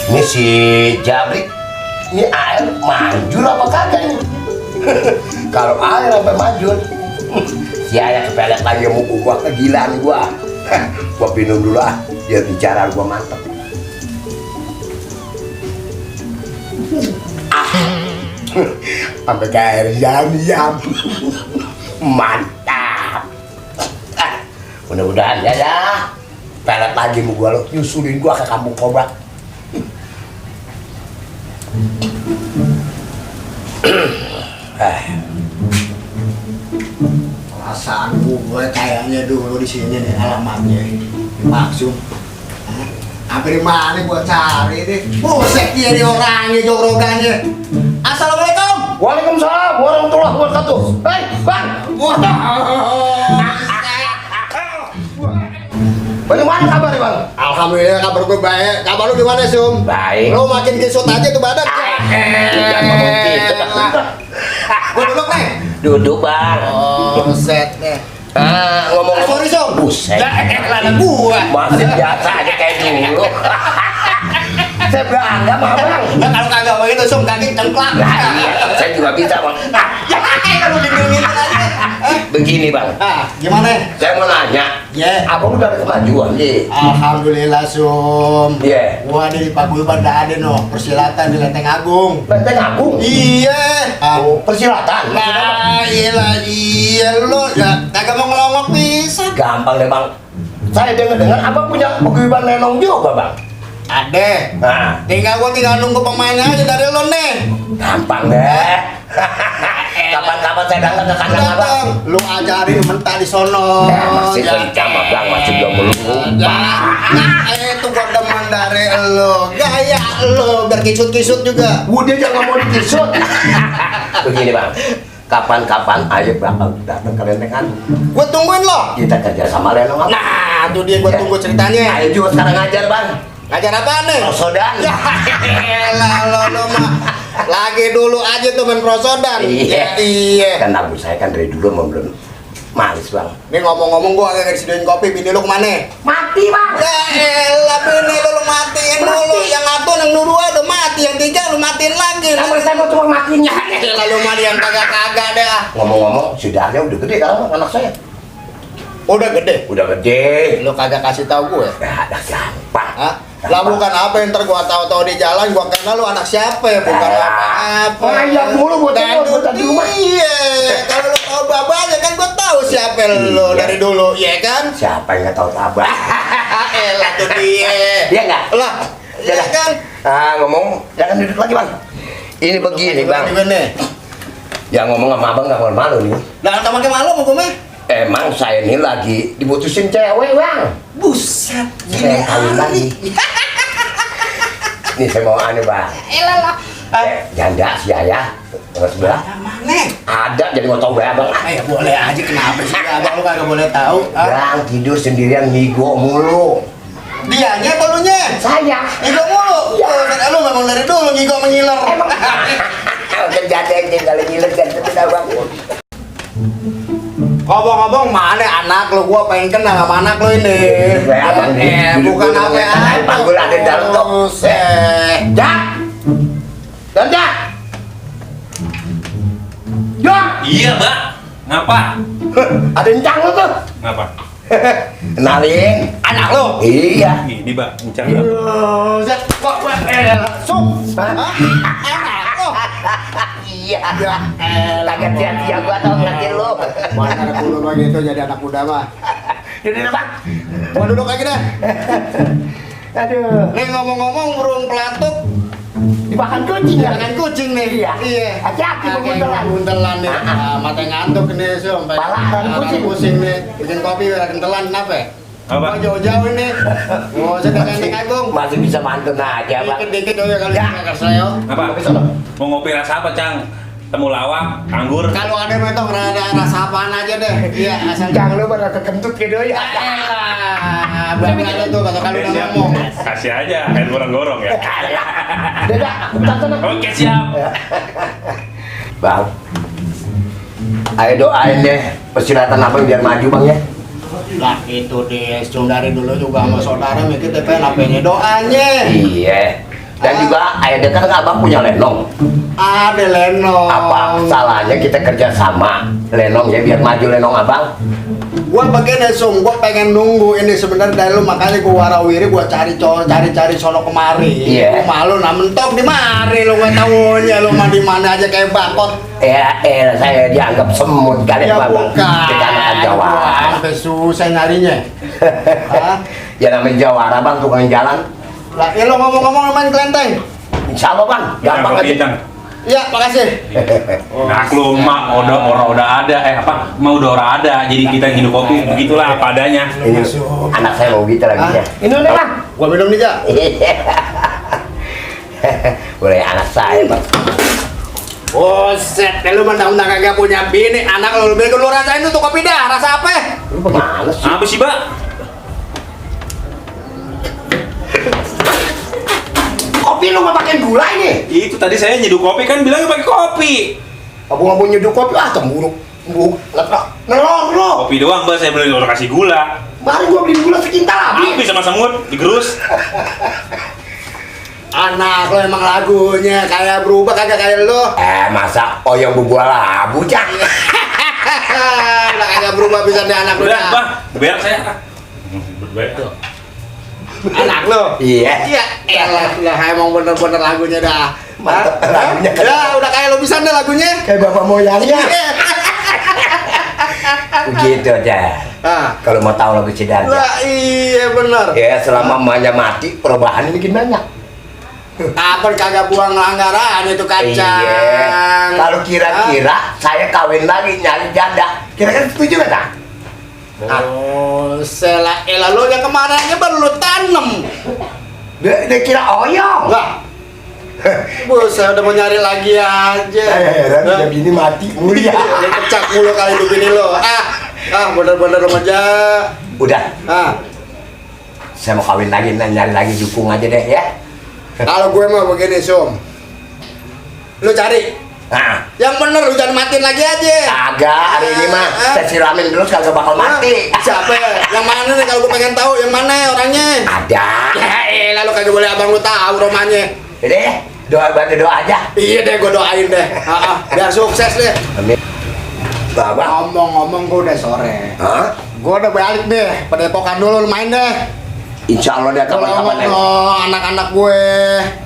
Ini si Jabrik, ini air manjur apa kagak ini? Kalau air sampai manjur, si ayah kepelet lagi muka gua, kegilaan gua. Gua minum dulu ah, biar bicara gua mantep. Sampai kayak air yam-yam. Mantap. Mudah-mudahan ya. Pelet lagi mau gua, lo nyusulin gua ke kampung Kobra. Perasaan gue kayaknya dulu di sini nih alamatnya di Maksum. Apa di mana gue cari nih? Buset dia nih orangnya jorogannya. Assalamualaikum. Waalaikumsalam warahmatullahi wabarakatuh. Hei, Bang. Bagaimana kabar, Bang? Alhamdulillah kabar gue baik. Kabar lu gimana, Sum? Baik. Lu makin gesot aja tuh badan. Jangan ngomong gitu, Bang. Gue duduk nih. Duduk, Bang. Oh, set nih. Ngomong Sorry, Sum. Buset. Lana gua. Masih biasa aja kayak dulu. Saya bangga sama Bang. Nah, kalau kagak begitu, Sum, kaki cengklak. Nah, iya, saya juga bisa, Bang. Ya, kalau digini aja. Begini, Bang. Gimana? Saya mau nanya. Ya. Abang udah ada kemajuan, Ji? Alhamdulillah, Sum. Iya. Gua di Paguyuban udah ada no persilatan di Lenteng Agung. Lenteng Agung? Iya. Oh, persilatan? Nah, iya lo ya kagak mau ngelongok bisa. Gampang deh, Bang. Saya dengar abang punya paguyuban lenong juga, Bang. Ada. Nah, Tinggal nunggu pemainnya aja dari lo nih. gampang deh. Kapan-kapan saya datang ke kandang abang. Datang, lu ajarin mentah di sono. Masih kencang, Bang. Masih belum lupa. Itu gua demen dari lo. Gaya lo biar kisut-kisut juga. Dia jangan mau dikisut. Begini, Bang. Kapan-kapan aja bakal datang ke Lenteng Agung. Gua tungguin lo. Kita kerja sama lenong abang. Nah, tuh dia gua tunggu ceritanya. Ayo juga sekarang ngajar, Bang. Ngajar apaan nih? Prosodan. Elah lo mah lagi dulu aja tuh main prosodan. Iya. Iya. Kan abu saya kan dari dulu mau belum malis, Bang. Nih ngomong-ngomong gua agak disediain kopi, bini lu kemana? Mati, Bang. Ya elah bini lu matiin dulu. Yang satu yang dua udah mati, yang tiga lu matiin lagi. Sama saya mau cuma matinya. Elah lu mah yang kagak-kagak dah. Ngomong-ngomong, Sudarnya udah gede kan anak saya. Udah gede. Udah gede. Lu kagak kasih tahu gue. Ya, ada gampang. Hah? Lah bukan apa yang ntar gua tahu-tahu di jalan gua kenal lu anak siapa ya, bukan apa-apa. Ngajak mulu buat di rumah. Iya, kalau lu tahu babanya kan gua tahu siapa lu dari dulu, ya kan? Siapa yang nggak tahu tabah? Elah tuh dia. Dia nggak? Lah, iya kan? Ngomong, jangan duduk lagi, Bang. Ini begini, Bang. Ya ngomong sama abang nggak malu nih. Nah, tak pakai malu mau gue mah. Emang saya ini lagi diputusin cewek, Bang. Buset, Saya kawin lagi. Nih saya mau aneh, Bang. Elah lah. Janda si ayah sebelah. Mana? Ada jadi mau tahu gue, Bang. Ya boleh aja, kenapa sih abang lu kagak boleh tahu? Bang tidur sendirian ngigo mulu. Dianya atau lu nya? Saya. Ngigo mulu. Ya, lu memang dari dulu ngigo mengiler. Emang udah janda yang tinggal ngiler dan tidak bangun. Ngomong-ngomong mana anak lu, gua pengen kenal sama anak lu ini. Abang Bukan apa-apa. Panggul ada di dalam kok. Jak. Dan Jak. Jak. Iya, Mbak. Ngapa? Ada encang lu tuh. Ngapa? Kenalin Anak lu. Iya. Ini, Mbak. Bicara. Zat, kok langsung. Anak lu. Iya. Kaget dia gua tau ngeliatin lu. Mana anak bulu begitu jadi anak muda mah. Duduk, Bang. Gua duduk lagi deh. Aduh. Nih ngomong-ngomong burung pelatuk Dimakan kucing ya? makan kucing nih. Iya. Hati-hati buntelan. Buntelan nih. Mata ngantuk nih, sampai Pala pusing nih. Bikin kopi biar kentelan kenapa? Apa? Jauh-jauh ini. Mau saya Lenteng Agung. Masih bisa mantun aja, Bang. Dikit-dikit aja kali ya saya. Apa? Mau ngopi rasa apa, Cang? Temulawak, anggur. Kalau ada metong rasa apaan aja deh. Iya, asal Jangan lu pada kekentut gitu ya. Bangga lu tuh kalau udah ngomong. Kasih aja, air gorong-gorong ya. Beda, aku minta tenang. Oke, siap. Bang, ayo doain deh persilatan abang biar maju, Bang ya. Lah itu deh, dari dulu juga sama saudara mikir TPN apa-nya doanya. Iya. Dan juga ayah dekat abang punya lenong. Ada lenong. Apa salahnya kita kerja sama lenong ya biar maju lenong abang? Gua begini Sum, gua pengen nunggu ini sebenarnya dari lu, makanya gua warawiri, gua cari sono kemari. Iya. Gua malu nah mentok di mari lu, nggak tahunya lu mah di mana aja kayak bakot. Saya dianggap semut kali Ya abang. bukan. Kita anak Gua jawara. sampai susah nyarinya. Hah? Ya namanya jawara bang, tukang jalan. Lah, ya lu ngomong-ngomong main kelenteng. Insya Allah bang, gampang aja. Bintang. Iya, makasih. Ngaklum mak, orang udah ada, mau udah orang ada, jadi kita yang hidup kopi begitulah apa adanya. Ini anak saya mau gitu lagi ya. Ini nih bang, gua minum nih Jak. Boleh anak saya bang. Buset, lu mentang-mentang kagak punya bini, anak lu lebih lu rasain tuh kopi dah, rasa apa? Lu bagaimana sih? Apa sih, Pak? Kopi lu nggak pakai gula ini? Itu tadi saya nyeduh kopi kan bilangnya pakai kopi. Abang nyeduh kopi, cemburu. Nelor lu. Kopi doang, Mbak, saya beli udah kasih gula. Baru gua beli gula sekintal habis. Habis sama semut, digerus. Anak lo emang lagunya kayak berubah kagak kayak lo. Masa yang bubuh labu, Cak? Udah kagak berubah bisa deh anak lo. Udah, dah. Bang, berak saya. Berak tuh. Anak lo. Iya. Iya, elah emang bener-bener lagunya dah. Mantap, Hah? lagunya kan. Ya, udah kayak lo bisa deh lagunya. Kayak bapak moyangnya. Begitu aja. Ah. Kalau mau tahu lagu Cidarja. Lah iya bener. Ya selama emaknya mati, perubahan ini bikin banyak. Apa kagak buang anggaran itu kacang. Iya. Kalau kira-kira saya kawin lagi nyari janda, kira-kira setuju nggak tak? Oh, elah lo yang kemarinnya baru lo tanem. Dia kira oyong. Lah. Saya udah mau nyari lagi aja. Saya heran dia bini mati mulia. Dia kecak mulu kali itu bini lo. Bener-bener remaja. Udah, Ah, saya mau kawin lagi, nyari lagi dukung aja deh ya. kalau gue mah begini Sum, lu cari Nah, yang bener, lu jangan matiin lagi aja. kagak hari ini mah saya siramin terus kagak bakal mati. Siapa? Yang mana nih kalau gue pengen tahu yang mana orangnya? Ada. Ya lalu kagak boleh abang lu tahu romanya. Deh, bantu doa aja. Iya deh, gue doain deh. Biar sukses deh. Amin. Bapak. Ngomong-ngomong gue udah sore. Hah? Gue udah balik deh. Padepokan dulu lu main deh. Insya Allah dia kapan-kapan ya. Anak-anak gue.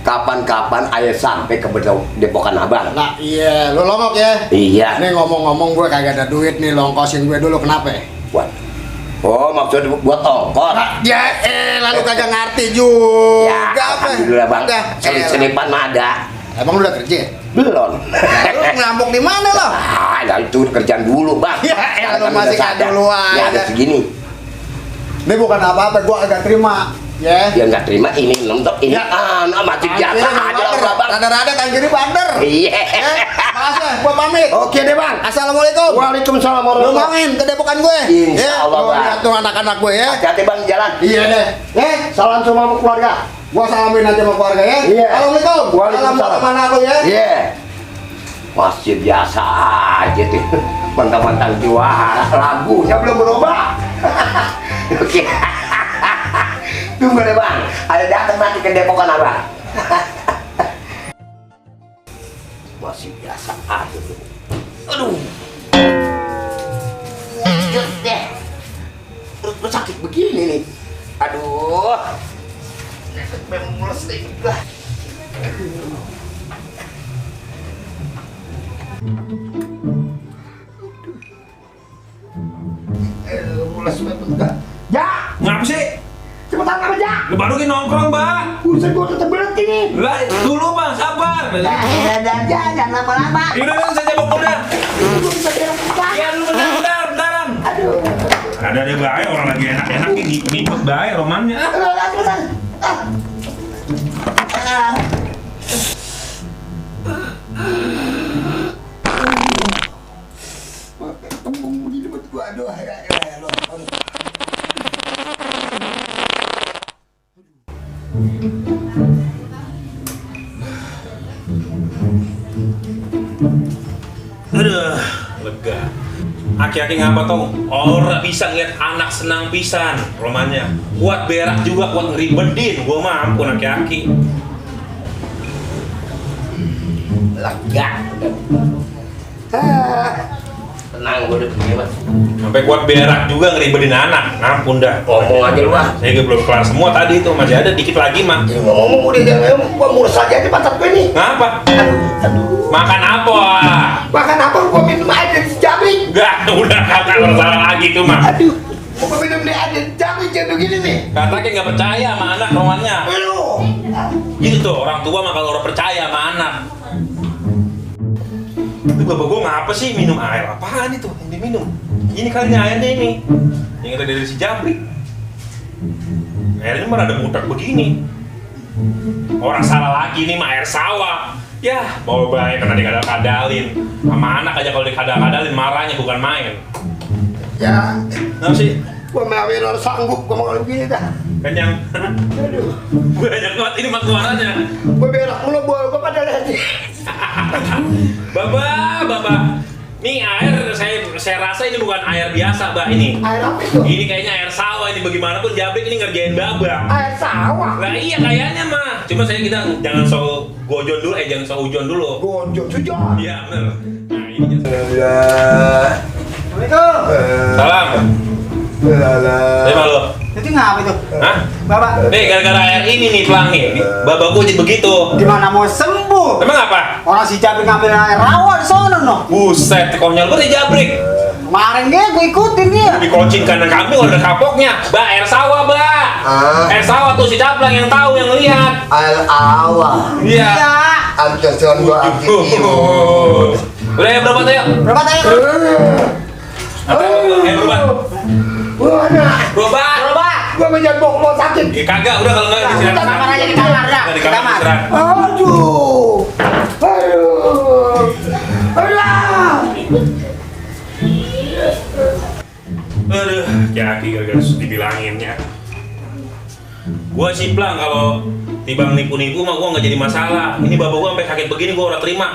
Kapan-kapan ayah sampai ke depokan abang. Nah iya, lu longok ya. Iya. Nih ngomong-ngomong gue kagak ada duit nih, longkosin gue dulu kenapa? Buat. Oh maksud buat ongkos. Ya lalu kagak ngerti juga. Ya, alhamdulillah bang. Udah, Selipan mah ada. Emang lu udah kerja? Belum. Lu ngambuk di mana lo? Ya itu kerjaan dulu bang. Ya, lu Karena masih udah kayak sadar. dulu Ya ada aja. segini. Ini bukan apa-apa, gue agak terima. Ya. Dia nggak terima ini nonton ini. Mati biasa aja lah bang. Rada-rada kan kiri bander. Iya. Makasih ya, gue pamit. Oke deh bang. Assalamualaikum. Waalaikumsalam Lu warahmatullahi. main ke depokan gue. Insya Allah, Lu Bang. lihat tuh anak-anak gue ya. Hati-hati bang jalan. Iya deh. Salam semua sama keluarga. Gua salamin aja sama keluarga ya. Iya. Assalamualaikum. Waalaikumsalam. Salam buat teman aku ya. Iya. Masih biasa aja tuh. Mentang-mentang juara lagunya belum berubah. Oke. Tunggu deh bang. Ada datang nanti ke depokan abang. Masih biasa aja tuh. Aduh. Jut deh. Perut sakit begini nih. Aduh. Memang mulus nih. Mulus banget. Ya, Ngapa sih? cepetan apa ya? Lu baru lagi nongkrong, Mbak. Buset gua tetep berhenti nih. Lah, dulu, Bang, sabar. Jangan lama-lama. Udah, saya cabut udah. Gua bisa bilang bukan. Ya, lu bentaran. Aduh. Ada bae orang lagi enak-enak nih ngikut bae romannya. Cepetan. Tembung di depan gua. Aduh, Aduh, lega. Aki-aki ngapa tau? Orang bisa ngeliat anak senang pisan romannya. Kuat berak juga, kuat ngeribetin. Gua mampu aki-aki. lega. Tenang, gue udah begini mas. Sampai kuat berak juga ngeribetin anak. Ampun dah. Ngomong aja lu ah. Saya belum kelar semua tadi itu, masih ada dikit lagi mah. Ya, ngomong udah jangan, gua murus aja di pantat gue nih. Ngapa? Makan apa? Makan apa? Gua minum air dari si Jabrik. Enggak, udah kata salah lagi tuh mah. Aduh, gua minum nih air dari Jabrik jadi begini nih. Katanya nggak percaya sama anak romannya. Aduh. Gitu tuh orang tua mah kalau orang percaya sama anak. Itu bapak gua ngapa sih minum air apaan itu yang diminum? Ini kalinya airnya ini yang kita dari si Jabrik. Airnya mah ada mutak begini. Orang salah lagi nih mah air sawah. Ya, bawa baik karena dikadal-kadalin. Sama anak aja kalau dikadal-kadalin marahnya bukan main. Ya, Kenapa sih? gua mewin orang sanggup gua mau begini dah. Kenyang. Aduh, Banyak banget ini mah suaranya. gua berak mulu gua pada lihat. Bapak. Nih air saya rasa ini bukan air biasa, Mbak ini. Air apa itu? Ini kayaknya air sawah ini bagaimanapun Jabrik ini ngerjain Baba. Air sawah. Lah iya kayaknya mah. Cuma kita jangan so gojon dulu, jangan so ujon dulu. Gonjok sujon. Iya bener. Nah ini Assalamualaikum. salam. Terima lo. Itu ngapa itu? Hah? Bapak, Nih gara-gara air ini nih pelang nih. Bapak gua jadi begitu. gimana mau sembuh? Emang apa? Orang si Jabrik ngambil air rawa di sono no. Buset, konyol banget ya Jabrik. Kemarin dia gue ikutin dia. Dikocin kandang kambing udah kapoknya. Mbak, air sawah, Mbak. Air sawah tuh si Caplang yang tahu, yang lihat. Air awal. Iya. Antusian gua aktif. Udah ya berapa tuh yuk? Berapa tanya? Apa? Berobat. Berobat. Berapa? Gua menjadi bok sakit. Ya kagak, udah kalau enggak Di istirahat. kamar aja di kamar dah. Udah Di kamar. istirahat. Aduh. Alah. Aduh, kaki gara-gara dibilanginnya. Gua sih Plang kalau timbang nipu-nipu mah gua nggak jadi masalah. Ini bapak gua sampai sakit begini gua udah terima.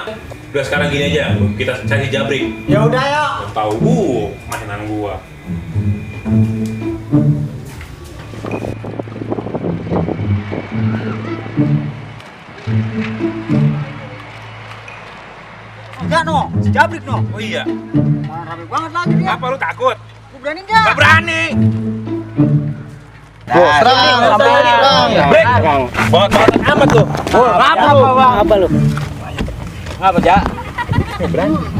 Udah sekarang gini aja, kita cari Jabrik. Ya udah yuk. Tahu gua mainan gua. Enggak no, si Jabrik no. Oh iya, Mana rame banget lagi dia. apa lu takut? Lu berani enggak? Gak berani. Banget amat tuh. Apa lu? Apa, Ja?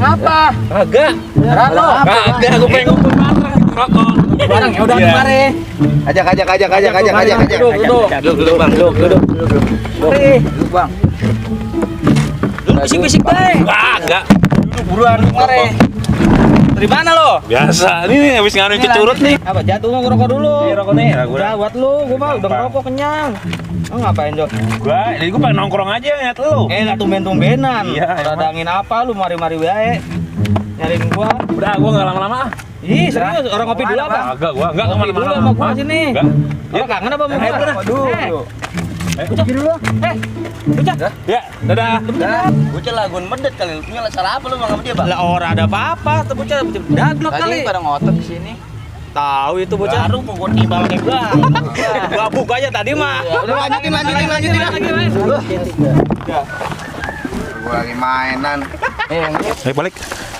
Ngapa? Kagak. Rano. Kagak, aku pengen ngumpul bareng rokok. Barang ya udah kemarin. Ajak. Duduk, Bang. Duduk, Bang. Lu bisik-bisik deh. Kagak. Duduk buruan kemarin. Dari mana lo? Biasa, ini habis nganuin kecurut nih. Apa jatuh mau ngerokok dulu? Iya, rokok nih, gua Udah buat lu, gua mah udah ngerokok kenyang. Lu ngapain, Jo? Jadi gua pengen nongkrong aja ngeliat lu. Enggak tumben-tumbenan. Iya, Ada emang. angin apa lu mari-mari wae. Nyariin gua. Udah, gua enggak lama-lama. Ih, serius orang kopi dulu apa? Kagak, gua enggak Kopi dulu sama gua sini. Enggak. Lu kangen apa sama gua? Waduh. Bocah dulu. Bocah. Ya, dadah. Bocah lagun medet kali, lu punya salah apa lu sama dia, Bang? Lah ora ada apa-apa, tuh bocah daglok kali. Tadi pada ngotot di sini. Tahu itu bocah. Baru mau gua timbal nih, Bang. Gua buka aja tadi mah. Udah lanjutin. Gua lagi mainan. Balik.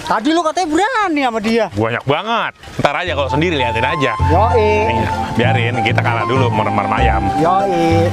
Tadi lu katanya berani sama dia. Banyak banget. Ntar aja kalau sendiri liatin aja. Yoi. Biarin kita kalah dulu merem ayam. Yoi.